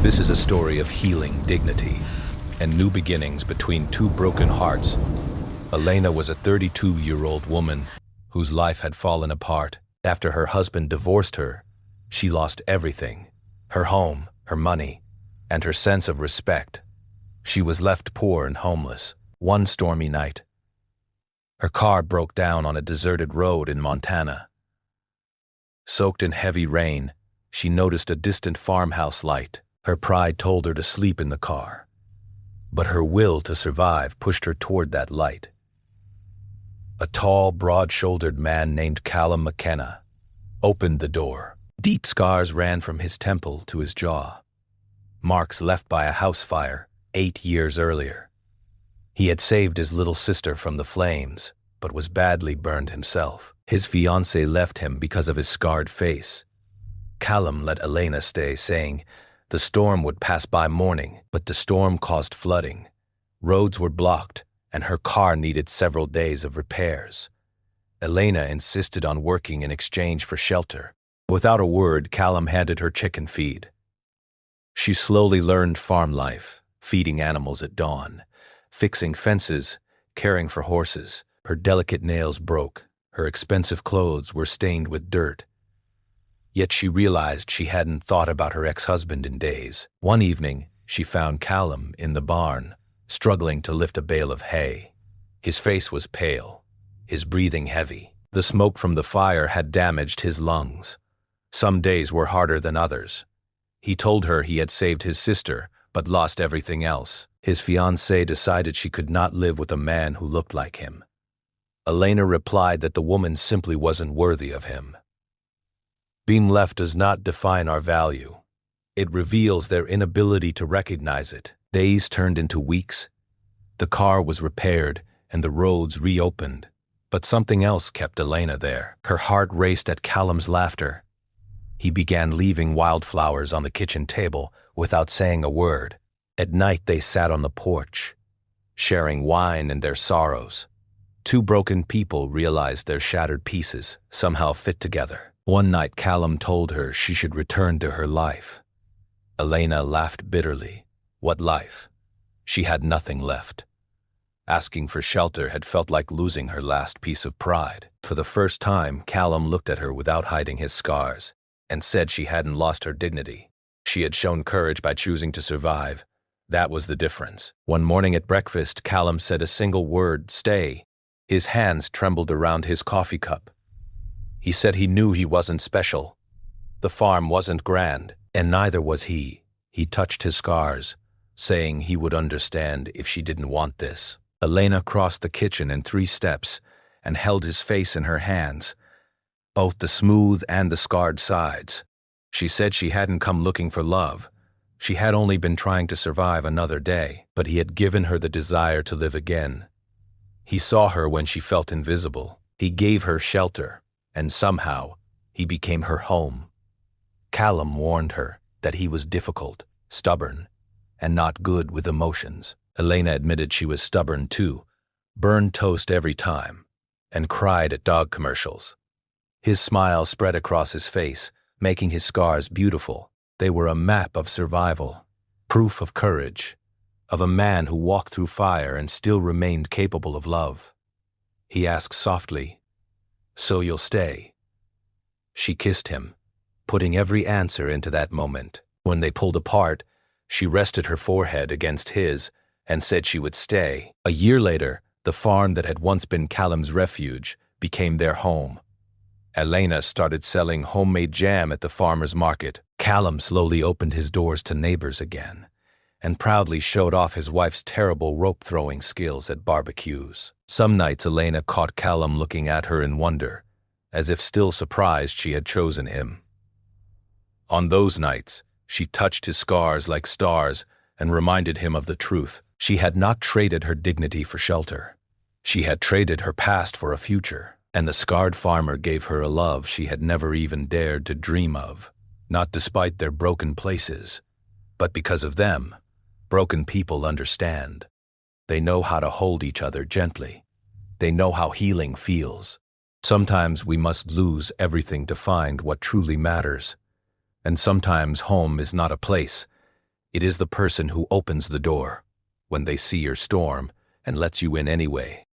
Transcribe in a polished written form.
This is a story of healing, dignity, and new beginnings between two broken hearts. Elena was a 32-year-old woman whose life had fallen apart. After her husband divorced her, she lost everything: her home, her money, and her sense of respect. She was left poor and homeless. One stormy night, her car broke down on a deserted road in Montana. Soaked in heavy rain, she noticed a distant farmhouse light. Her pride told her to sleep in the car, but her will to survive pushed her toward that light. A tall, broad-shouldered man named Calum opened the door. Deep scars ran from his temple to his jaw, marks left by a house fire 8 years earlier. He had saved his little sister from the flames, but was badly burned himself. His fiancée left him because of his scarred face. Calum let Elena stay, saying the storm would pass by morning, but the storm caused flooding. Roads were blocked, and her car needed several days of repairs. Elena insisted on working in exchange for shelter. Without a word, Calum handed her chicken feed. She slowly learned farm life, feeding animals at dawn, fixing fences, caring for horses. Her delicate nails broke. Her expensive clothes were stained with dirt. Yet she realized she hadn't thought about her ex-husband in days. One evening, she found Calum in the barn, struggling to lift a bale of hay. His face was pale, his breathing heavy. The smoke from the fire had damaged his lungs. Some days were harder than others. He told her he had saved his sister, but lost everything else. His fiancée decided she could not live with a man who looked like him. Elena replied that the woman simply wasn't worthy of him. Being left does not define our value. It reveals their inability to recognize it. Days turned into weeks. The car was repaired and the roads reopened. But something else kept Elena there. Her heart raced at Calum's laughter. He began leaving wildflowers on the kitchen table without saying a word. At night they sat on the porch, sharing wine and their sorrows. Two broken people realized their shattered pieces somehow fit together. One night Calum told her she should return to her life. Elena laughed bitterly. What life? She had nothing left. Asking for shelter had felt like losing her last piece of pride. For the first time, Calum looked at her without hiding his scars and said she hadn't lost her dignity. She had shown courage by choosing to survive. That was the difference. One morning at breakfast, Calum said a single word: stay. His hands trembled around his coffee cup. He said he knew he wasn't special. The farm wasn't grand, and neither was he. He touched his scars, saying he would understand if she didn't want this. Elena crossed the kitchen in 3 steps and held his face in her hands, both the smooth and the scarred sides. She said she hadn't come looking for love. She had only been trying to survive another day, but he had given her the desire to live again. He saw her when she felt invisible. He gave her shelter, and somehow he became her home. Calum warned her that he was difficult, stubborn, and not good with emotions. Elena admitted she was stubborn too, burned toast every time, and cried at dog commercials. His smile spread across his face, making his scars beautiful. They were a map of survival, proof of courage, of a man who walked through fire and still remained capable of love. He asked softly, "So you'll stay?" She kissed him, putting every answer into that moment. When they pulled apart, she rested her forehead against his and said she would stay. A year later, the farm that had once been Calum's refuge became their home. Elena started selling homemade jam at the farmer's market. Calum slowly opened his doors to neighbors again, and proudly showed off his wife's terrible rope-throwing skills at barbecues. Some nights Elena caught Calum looking at her in wonder, as if still surprised she had chosen him. On those nights, she touched his scars like stars and reminded him of the truth. She had not traded her dignity for shelter. She had traded her past for a future, and the scarred farmer gave her a love she had never even dared to dream of. Not despite their broken places, but because of them. Broken people understand. They know how to hold each other gently. They know how healing feels. Sometimes we must lose everything to find what truly matters. And sometimes home is not a place. It is the person who opens the door when they see your storm and lets you in anyway.